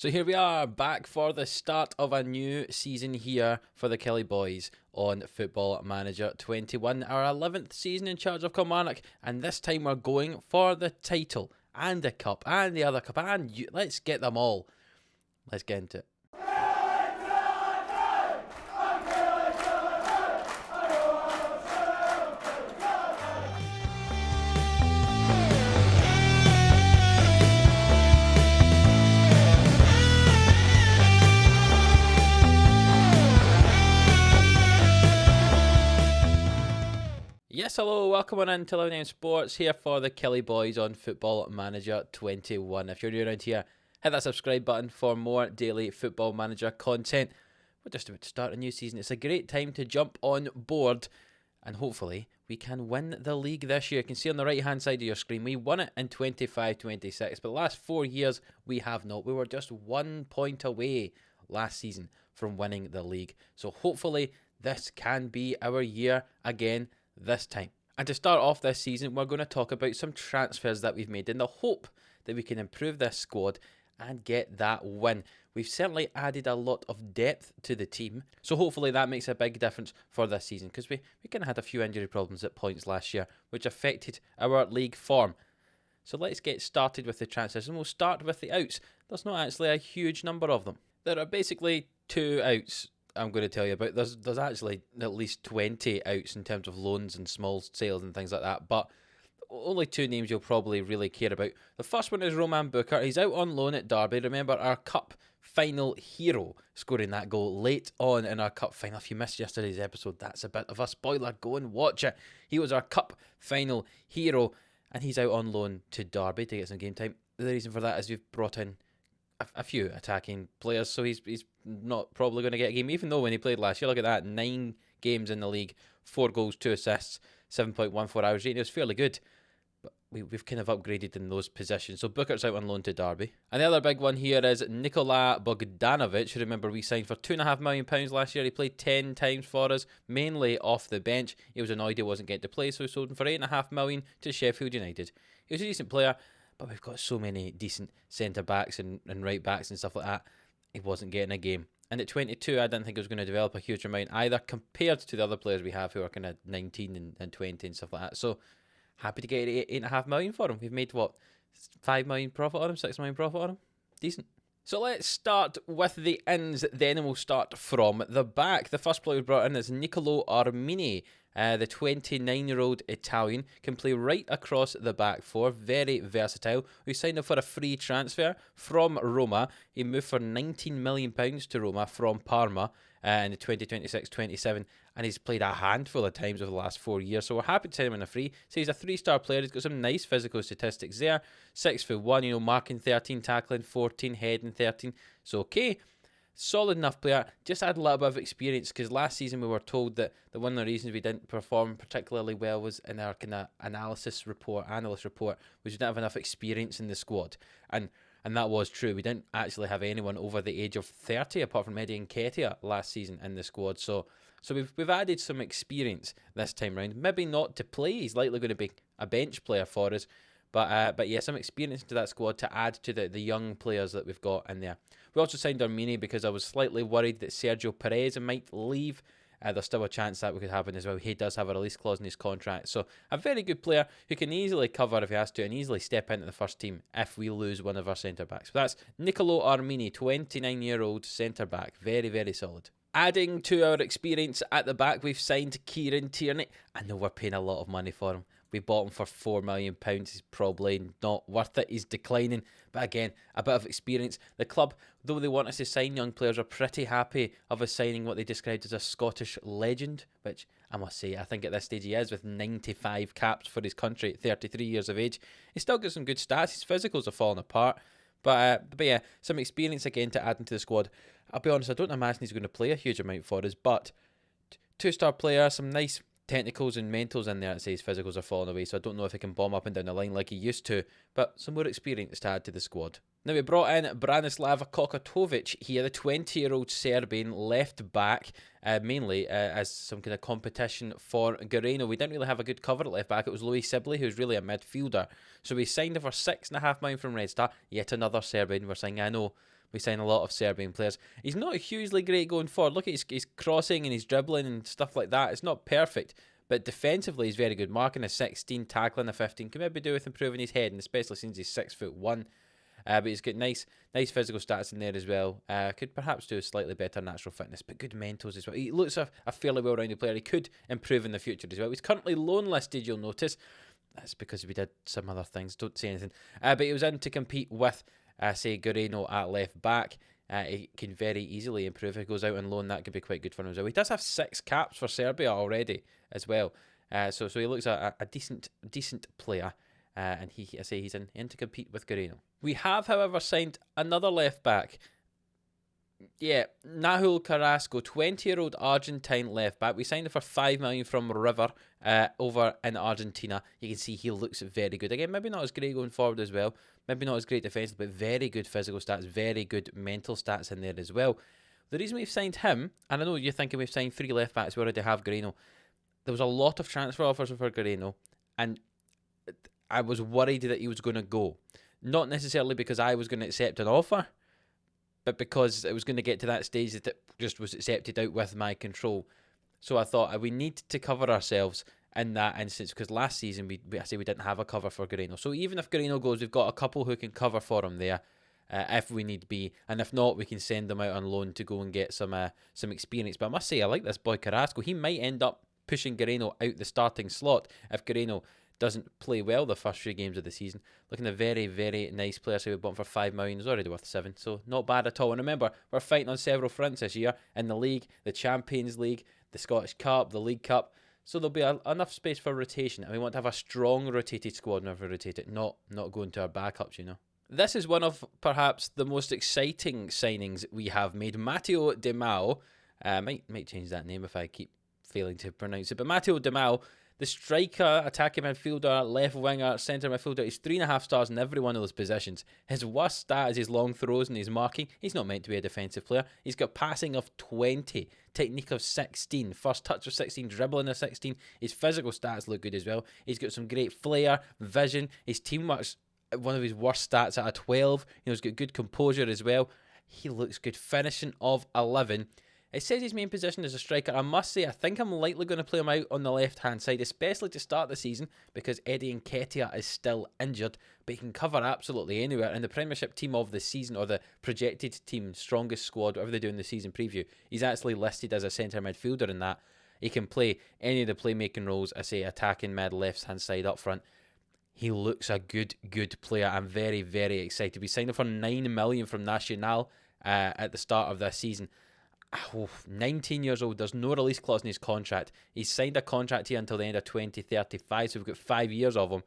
So here we are, back for the start of a new season here for the Killie boys on Football Manager 21, our 11th season in charge of Kilmarnock, and this time we're going for the title, and the cup, and the other cup, and let's get them all. Let's get into it. Yes, hello, welcome on in to 11am Sports here for the Killie boys on Football Manager 21. If you're new around here, hit that subscribe button for more daily Football Manager content. We're just about to start a new season. It's a great time to jump on board and hopefully we can win the league this year. You can see on the right hand side of your screen, we won it in 25-26, but the last 4 years we have not. We were just 1 point away last season from winning the league. So hopefully this can be our year again this time. And to start off this season, we're going to talk about some transfers that we've made in the hope that we can improve this squad and get that win. We've certainly added a lot of depth to the team, so hopefully that makes a big difference for this season, because we kind of had a few injury problems at points last year, which affected our league form. So let's get started with the transfers, and we'll start with the outs. There's not actually a huge number of them. There are basically 2 outs I'm going to tell you about. There's actually at least 20 outs in terms of loans and small sales and things like that, but only 2 names you'll probably really care about. The first one is Roman Bukar. He's out on loan at Derby. Remember, our cup final hero scoring that goal late on in our cup final. If you missed yesterday's episode, that's a bit of a spoiler. Go and watch it. He was our cup final hero, and he's out on loan to Derby to get some game time. The reason for that is we've brought in a few attacking players, so he's not probably going to get a game, even though when he played last year, look at that, 9 games in the league, 4 goals, 2 assists, 7.14 hours rating. It was fairly good, but we've kind of upgraded in those positions. So Booker's out on loan to Derby. And the other big one here is Nicola Bogdanovic. Remember, we signed for £2.5 million last year. He played 10 times for us, mainly off the bench. He was annoyed he wasn't getting to play, so we sold him for £8.5 million to Sheffield United. He was a decent player, but we've got so many decent centre-backs and right-backs and stuff like that. He wasn't getting a game. And at 22, I didn't think he was going to develop a huge amount either, compared to the other players we have who are kind of 19 and 20 and stuff like that. So, happy to get £8.5 million for him. We've made, what, £5 million profit on him, £6 million profit on him? Decent. So let's start with the ins then, and we'll start from the back. The first player we brought in is Nicolo Armini. The 29-year-old Italian can play right across the back four, very versatile. We signed him for a free transfer from Roma. He moved for £19 million to Roma from Parma in the 2026-27, and he's played a handful of times over the last 4 years, so we're happy to send him on a free. So he's a 3-star player. He's got some nice physical statistics there. 6'1", marking 13, tackling 14, heading 13. So okay. Solid enough player, just had a little bit of experience, because last season we were told that one of the reasons we didn't perform particularly well was in our kind of analyst report, was we didn't have enough experience in the squad, and that was true. We didn't actually have anyone over the age of 30 apart from Eddie Nketiah last season in the squad, so we've added some experience this time round. Maybe not to play, he's likely going to be a bench player for us, but yeah, some experience to that squad to add to the young players that we've got in there. We also signed Armini because I was slightly worried that Sergio Perez might leave. There's still a chance that could happen as well. He does have a release clause in his contract. So a very good player who can easily cover if he has to, and easily step into the first team if we lose one of our centre-backs. So that's Nicolo Armini, 29-year-old centre-back. Very, very solid. Adding to our experience at the back, we've signed Kieran Tierney. I know we're paying a lot of money for him. We bought him for £4 million. He's probably not worth it. He's declining. But again, a bit of experience. The club, though they want us to sign young players, are pretty happy of us signing what they described as a Scottish legend, which I must say, I think at this stage he is, with 95 caps for his country at 33 years of age. He's still got some good stats. His physicals are falling apart. But yeah, some experience again to add into the squad. I'll be honest, I don't imagine he's going to play a huge amount for us, but 2-star player, some nice technicals and mentals in there that says physicals are falling away, so I don't know if he can bomb up and down the line like he used to, but some more experience to add to the squad. Now we brought in Branislava Kokotovic here, the 20-year-old Serbian left back, mainly as some kind of competition for Guerrero. We didn't really have a good cover at left back. It was Louis Sibley, who's really a midfielder. So we signed him for £6.5 million from Red Star. Yet another Serbian we're saying, I know, we sign a lot of Serbian players. He's not hugely great going forward. Look at his crossing and his dribbling and stuff like that. It's not perfect, but defensively he's very good. Marking a 16, tackling a 15. Can maybe do with improving his head, and especially since he's 6'1". But he's got nice physical stats in there as well. Could perhaps do a slightly better natural fitness, but good mentals as well. He looks a fairly well-rounded player. He could improve in the future as well. He's currently loan listed, you'll notice. That's because we did some other things. Don't say anything. But he was in to compete with, say, Guerrero at left back. He can very easily improve. If he goes out on loan, that could be quite good for him as well. He does have 6 caps for Serbia already as well. So he looks a decent player. And he's in to compete with Guerrero. We have, however, signed another left back. Yeah, Nahul Carrasco, 20-year-old Argentine left back. We signed him for $5 million from River over in Argentina. You can see he looks very good. Again, maybe not as great going forward as well. Maybe not as great defensively, but very good physical stats, very good mental stats in there as well. The reason we've signed him, and I know you're thinking we've signed 3 left backs, we already have Guerrero. There was a lot of transfer offers for Guerrero, and I was worried that he was going to go. Not necessarily because I was going to accept an offer, but because it was going to get to that stage that it just was accepted out with my control. So I thought we need to cover ourselves in that instance, because last season we didn't have a cover for Guerrero. So even if Guerrero goes, we've got a couple who can cover for him there if we need be, and if not, we can send them out on loan to go and get some experience. But I must say, I like this boy Carrasco. He might end up pushing Guerrero out the starting slot if Guerrero doesn't play well the first 3 games of the season. Looking a very, very nice player. So we bought him for $5 million. He's already worth 7, so not bad at all. And remember, we're fighting on several fronts this year in the league, the Champions League, the Scottish Cup, the League Cup. So there'll be enough space for rotation, and we want to have a strong rotated squad whenever we rotate it, not going to our backups, you know. This is one of perhaps the most exciting signings we have made. Mateo Damao, might change that name if I keep failing to pronounce it, but Mateo Damao, the striker, attacking midfielder, left winger, centre midfielder, he's 3.5 stars in every one of those positions. His worst stat is his long throws and his marking. He's not meant to be a defensive player. He's got passing of 20, technique of 16, first touch of 16, dribbling of 16. His physical stats look good as well. He's got some great flair, vision. His teamwork's one of his worst stats at a 12. He's got good composure as well. He looks good. Finishing of 11. It says his main position is a striker. I must say, I think I'm likely going to play him out on the left-hand side, especially to start the season, because Eddie Nketiah is still injured, but he can cover absolutely anywhere. In the Premiership team of the season, or the projected team, strongest squad, whatever they do in the season preview, he's actually listed as a centre midfielder in that. He can play any of the playmaking roles, I say attacking mid, left-hand side, up front. He looks a good player. I'm very, very excited. We signed him for $9 million from Nacional at the start of this season. 19 years old, there's no release clause in his contract. He's signed a contract here until the end of 2035, so we've got 5 years of him.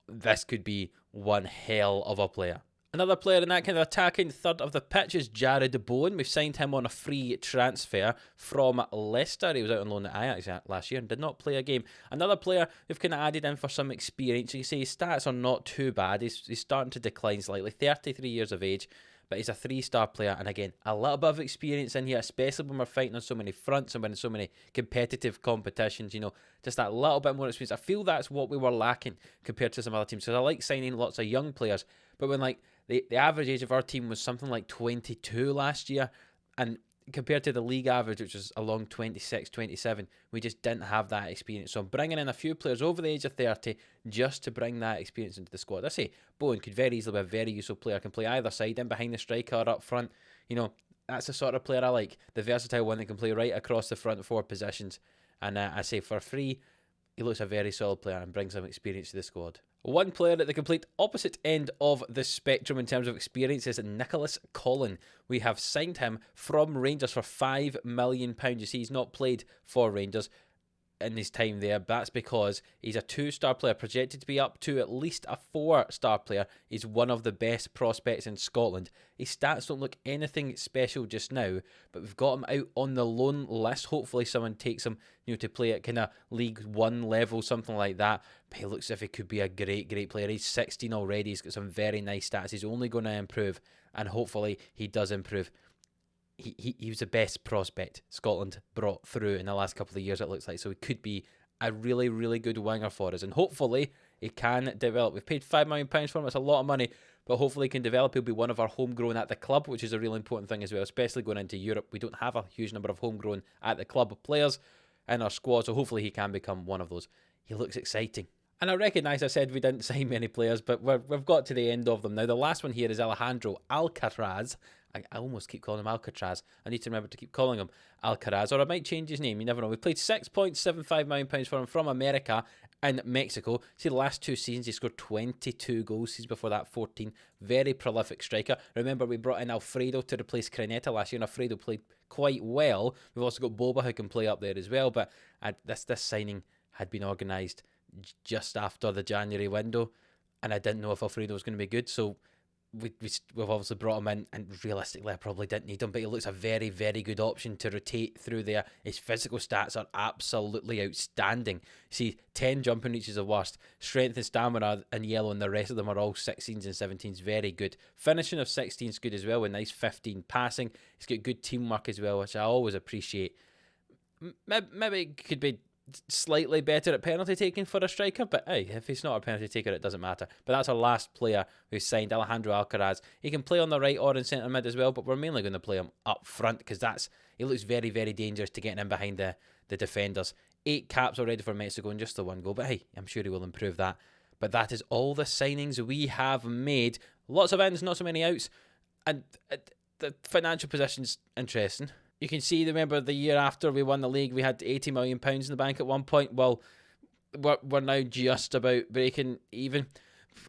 This could be one hell of a player. Another player in that kind of attacking third of the pitch is Jared Deboen. We've signed him on a free transfer from Leicester. He was out on loan at Ajax last year and did not play a game. Another player we've kind of added in for some experience. You can say his stats are not too bad. He's starting to decline slightly. 33 years of age. But he's a 3-star player, and again, a little bit of experience in here, especially when we're fighting on so many fronts and winning so many competitive competitions, just that little bit more experience. I feel that's what we were lacking compared to some other teams, because I like signing lots of young players, but when the average age of our team was something like 22 last year, and compared to the league average, which was along 26, 27, we just didn't have that experience. So I'm bringing in a few players over the age of 30 just to bring that experience into the squad. I say Bowen could very easily be a very useful player, can play either side, in behind the striker, up front. That's the sort of player I like, the versatile one that can play right across the front 4 positions. And I say for free, he looks a very solid player and brings some experience to the squad. One player at the complete opposite end of the spectrum in terms of experience is Nicolas Collin. We have signed him from Rangers for £5 million. You see, he's not played for Rangers in his time there. That's because he's a 2-star player, projected to be up to at least a 4-star player. He's one of the best prospects in Scotland. His stats don't look anything special just now, but we've got him out on the loan list. Hopefully someone takes him, to play at kind of League 1 level, something like that. But he looks as if he could be a great player. He's 16 already. He's got some very nice stats. He's only going to improve, and hopefully he does improve. He was the best prospect Scotland brought through in the last couple of years, it looks like. So he could be a really, really good winger for us. And hopefully he can develop. We've paid £5 million for him. It's a lot of money. but hopefully he can develop. He'll be one of our homegrown at the club, which is a really important thing as well, especially going into Europe. We don't have a huge number of homegrown at the club players in our squad, so hopefully he can become one of those. He looks exciting. And I recognise I said we didn't sign many players, but we've got to the end of them now. The last one here is Alejandro Alcatraz. I almost keep calling him Alcatraz. I need to remember to keep calling him Alcaraz, or I might change his name. You never know. We played £6.75 million for him from America in Mexico. See, the last 2 seasons, he scored 22 goals. He's before that 14. Very prolific striker. Remember, we brought in Alfredo to replace Creneta last year, and Alfredo played quite well. We've also got Boba, who can play up there as well. But this signing had been organised just after the January window, and I didn't know if Alfredo was going to be good, so we've obviously brought him in, and realistically I probably didn't need him, but he looks a very, very good option to rotate through there. His physical stats are absolutely outstanding. See, 10 jumping reaches the worst, strength and stamina in yellow, and the rest of them are all 16s and 17s, very good. Finishing of 16s good as well, with nice 15 passing. He's got good teamwork as well, which I always appreciate. Maybe it could be slightly better at penalty taking for a striker, but hey, if he's not a penalty taker, it doesn't matter. But that's our last player who signed, Alejandro Alcaraz. He can play on the right or in centre mid as well, but we're mainly going to play him up front because he looks very, very dangerous to getting in behind the defenders. 8 caps already for Mexico and just the 1 goal, but hey, I'm sure he will improve that. But that is all the signings we have made. Lots of ins, not so many outs, and the financial position's interesting. You can see, remember, the year after we won the league, we had £80 million in the bank at one point. Well, we're now just about breaking even.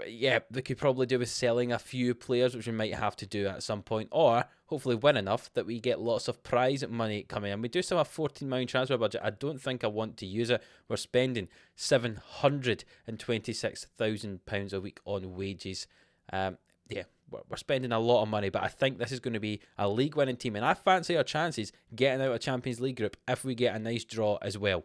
Yeah, we could probably do with selling a few players, which we might have to do at some point, or hopefully win enough that we get lots of prize money coming in. We do still have £14 million transfer budget. I don't think I want to use it. We're spending £726,000 a week on wages. Yeah, we're spending a lot of money, but I think this is going to be a league-winning team, and I fancy our chances getting out of Champions League group if we get a nice draw as well.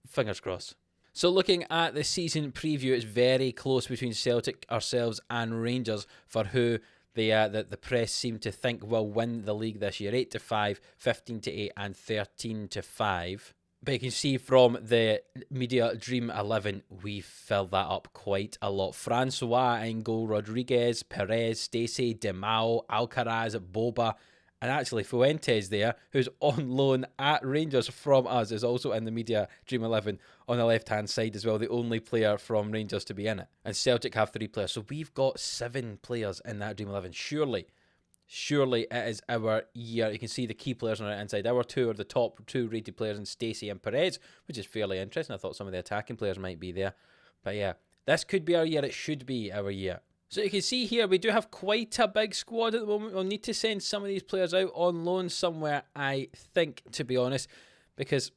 Fingers crossed. So looking at the season preview, it's very close between Celtic, ourselves, and Rangers for who the press seem to think will win the league this year. 8-5, 15-8, and 13-5. But you can see from the media Dream 11, we filled that up quite a lot. Francois in goal, Rodriguez, Perez, Stacey, Damao, Alcaraz, Boba, and actually Fuentes there, who's on loan at Rangers from us, is also in the media Dream 11 on the left-hand side as well, the only player from Rangers to be in it. And Celtic have 3 players, so we've got 7 players in that Dream 11. Surely it is our year. You can see the key players on the right hand side. Our 2 are the top 2 rated players in Stacey and Perez, which is fairly interesting. I thought some of the attacking players might be there. But yeah, this could be our year. It should be our year. So you can see here, we do have quite a big squad at the moment. We'll need to send some of these players out on loan somewhere, I think, to be honest, because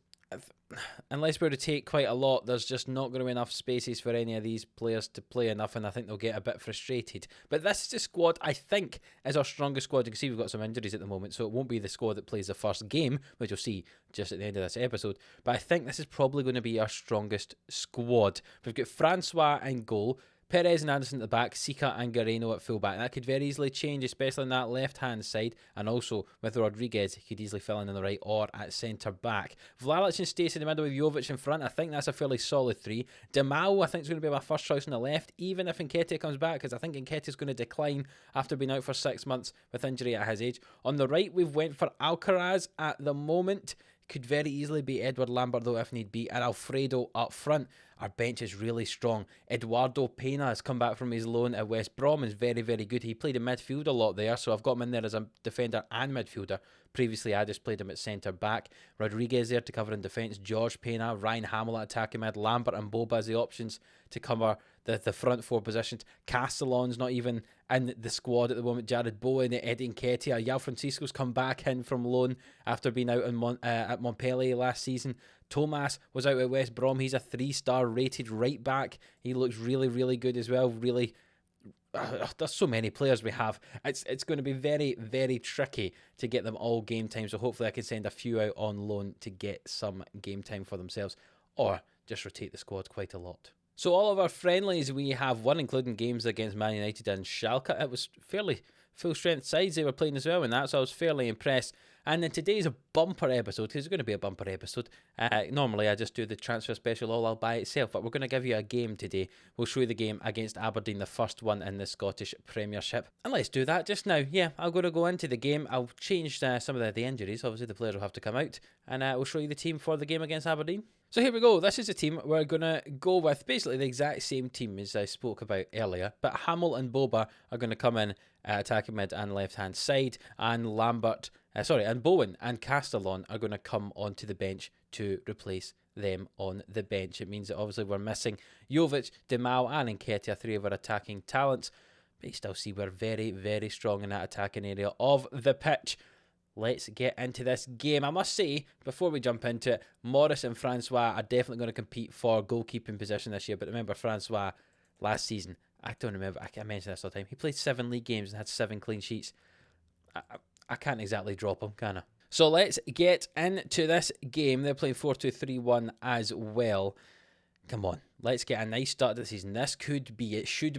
unless we were to take quite a lot, there's just not going to be enough spaces for any of these players to play enough, and I think they'll get a bit frustrated. But this is the squad I think is our strongest squad. You can see we've got some injuries at the moment, so it won't be the squad that plays the first game, which you'll see just at the end of this episode. But I think this is probably going to be our strongest squad. We've got Francois in goal, Perez and Anderson at the back, Sika and Gareno at fullback. That could very easily change, especially on that left-hand side. And also, with Rodriguez, he could easily fill in on the right or at centre-back. Vlalic and Stacey in the middle with Jovic in front. I think that's a fairly solid 3. Damao, I think, is going to be my first choice on the left, even if Nketiah comes back, because I think Nketiah is going to decline after being out for 6 months with injury at his age. On the right, we've went for Alcaraz at the moment. Could very easily be Edward Lambert, though, if need be, and Alfredo up front. Our bench is really strong. Eduardo Pena has come back from his loan at West Brom, is very, very good. He played in midfield a lot there, so I've got him in there as a defender and midfielder. Previously, I just played him at centre-back. Rodriguez there to cover in defence. George Pena, Ryan Hamill at attacking mid. Lambert and Boba as the options to cover the front 4 positions. Castellon's not even in the squad at the moment. Jared Bowen, Eddie Nketiah. Yao Francisco's come back in from loan after being out at Montpellier last season. Thomas was out at West Brom. He's a 3-star rated right back. He looks really, really good as well. Really, there's so many players we have. It's going to be very, very tricky to get them all game time. So hopefully I can send a few out on loan to get some game time for themselves, or just rotate the squad quite a lot. So all of our friendlies we have won, including games against Man United and Schalke. It was fairly full strength sides they were playing as well in that, so I was fairly impressed. And then today's a bumper episode, because it's going to be a bumper episode. Normally I just do the transfer special all by itself, but we're going to give you a game today. We'll show you the game against Aberdeen, the first one in the Scottish Premiership. And let's do that just now. Yeah, I'm going to go into the game. I'll change some of the injuries. Obviously the players will have to come out, and we'll show you the team for the game against Aberdeen. So here we go. This is the team we're going to go with. Basically the exact same team as I spoke about earlier, but Hamill and Boba are going to come in attacking mid and left hand side, and and Bowen and Castellon are going to come onto the bench to replace them on the bench. It means that obviously we're missing Jovic, Damao and Nketiah, three of our attacking talents, but you still see we're very, very strong in that attacking area of the pitch. Let's get into this game. I must say, before we jump into it, Morris and Francois are definitely going to compete for goalkeeping position this year. But remember, Francois, last season, I don't remember, I mentioned this all the time, he played 7 league games and had 7 clean sheets. I can't exactly drop him, can I? So let's get into this game. They're playing 4-2-3-1 as well. Come on, let's get a nice start to the season. This should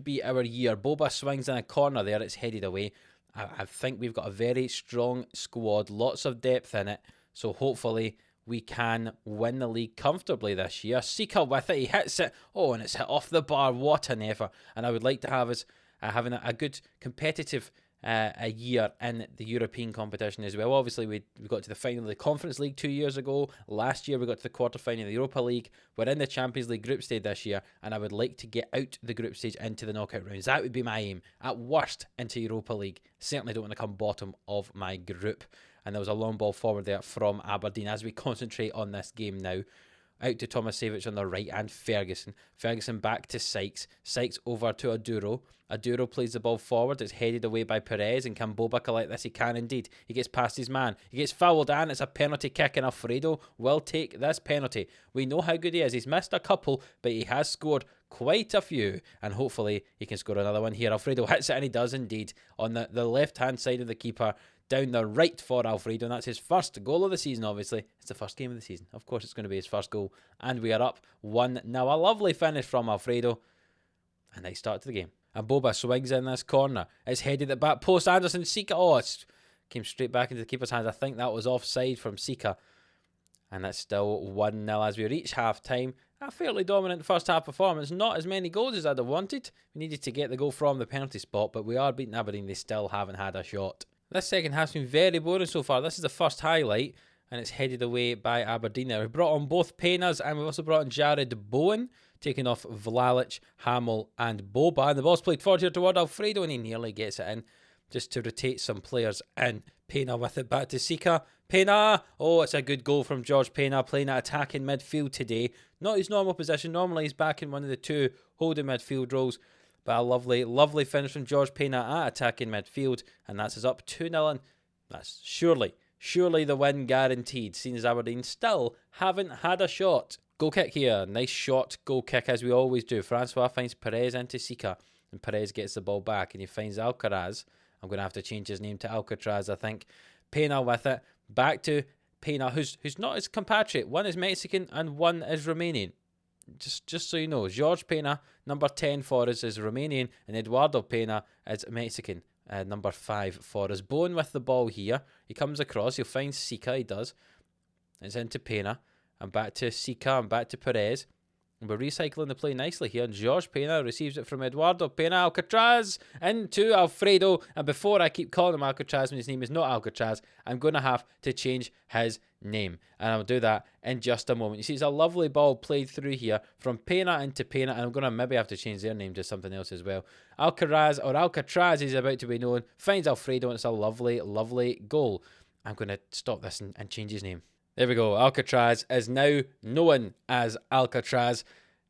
be our year. Boba swings in a corner there, it's headed away. I think we've got a very strong squad, lots of depth in it, so hopefully we can win the league comfortably this year. Sika with it, he hits it, and it's hit off the bar, what an effort. And I would like to have us having a good competitive a year in the European competition as well. Obviously we got to the final of the Conference League 2 years ago. Last year we got to the quarter-final of the Europa League. We're in the Champions League group stage this year, and I would like to get out the group stage into the knockout rounds. That would be my aim. At worst, into Europa League. Certainly don't want to come bottom of my group. And there was a long ball forward there from Aberdeen as we concentrate on this game now. Out to Tomasevich on the right, and Ferguson. Ferguson back to Sykes. Sykes over to Aduro. Aduro plays the ball forward. It's headed away by Perez, and can Boba collect this? He can indeed. He gets past his man. He gets fouled, and it's a penalty kick, and Alfredo will take this penalty. We know how good he is. He's missed a couple, but he has scored quite a few, and hopefully he can score another one here. Alfredo hits it, and he does indeed. On the left-hand side of the keeper, down the right for Alfredo, and that's his first goal of the season, obviously. It's the first game of the season. Of course it's going to be his first goal, and we are up 1-0. A lovely finish from Alfredo. A nice start to the game. And Boba swings in this corner. It's headed at back post. Anderson, Sika. It came straight back into the keeper's hands. I think that was offside from Sika. And that's still 1-0 as we reach half-time. A fairly dominant first-half performance. Not as many goals as I'd have wanted. We needed to get the goal from the penalty spot, but we are beating Aberdeen. They still haven't had a shot. This second half's been very boring so far. This is the first highlight, and it's headed away by Aberdeen there. We brought on both Penas, and we've also brought on Jared Bowen, taking off Vlalic, Hamill, and Boba. And the ball's played forward here toward Alfredo, and he nearly gets it in, just to rotate some players in. Pena with it back to Sika. Pena! It's a good goal from George Pena, playing at attacking midfield today. Not his normal position. Normally he's back in one of the two holding midfield roles. But a lovely, lovely finish from George Pena at attacking midfield. And that's us up 2-0. And that's surely the win guaranteed, seeing as Aberdeen still haven't had a shot. Goal kick here. Nice shot goal kick, as we always do. Francois finds Perez into Sika. And Perez gets the ball back, and he finds Alcaraz. I'm going to have to change his name to Alcatraz, I think. Pena with it. Back to Pena, who's not his compatriot. One is Mexican and one is Romanian. Just so you know, George Pena, number 10 for us, is Romanian, and Eduardo Pena is Mexican, number 5 for us. Bowen with the ball here. He comes across, he'll find Sika, he does. It's into Pena, and back to Sika, and back to Perez. And we're recycling the play nicely here. And George Pena receives it from Eduardo Pena. Alcatraz into Alfredo. And before I keep calling him Alcatraz when his name is not Alcatraz, I'm going to have to change his name. And I'll do that in just a moment. You see, it's a lovely ball played through here from Pena into Pena. And I'm going to maybe have to change their name to something else as well. Alcatraz is about to be known. Finds Alfredo, and it's a lovely, lovely goal. I'm going to stop this and change his name. There we go. Alcatraz is now known as Alcatraz,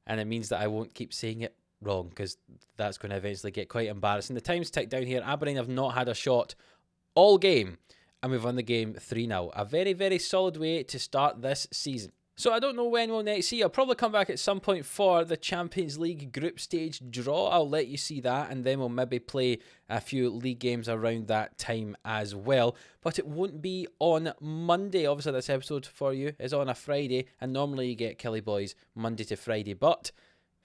and it means that I won't keep saying it wrong, because that's going to eventually get quite embarrassing. The time's ticked down here. Aberdeen have not had a shot all game, and we've won the game 3-0. A very, very solid way to start this season. So I don't know when we'll next see. I'll probably come back at some point for the Champions League group stage draw. I'll let you see that, and then we'll maybe play a few league games around that time as well. But it won't be on Monday. Obviously, this episode for you is on a Friday, and normally you get Killie Boys Monday to Friday. But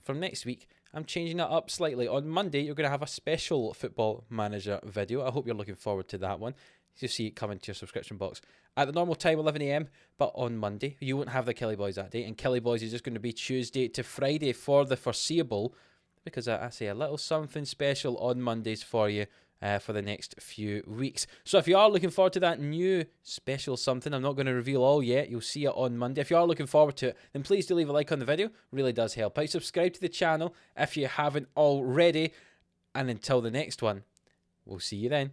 from next week, I'm changing it up slightly. On Monday, you're going to have a special Football Manager video. I hope you're looking forward to that one. You'll see it coming to your subscription box at the normal time, 11 a.m. But on Monday, you won't have the Killie Boys that day. And Killie Boys is just going to be Tuesday to Friday for the foreseeable. Because I say a little something special on Mondays for you for the next few weeks. So if you are looking forward to that new special something, I'm not going to reveal all yet. You'll see it on Monday. If you are looking forward to it, then please do leave a like on the video. Really does help out. Subscribe to the channel if you haven't already. And until the next one, we'll see you then.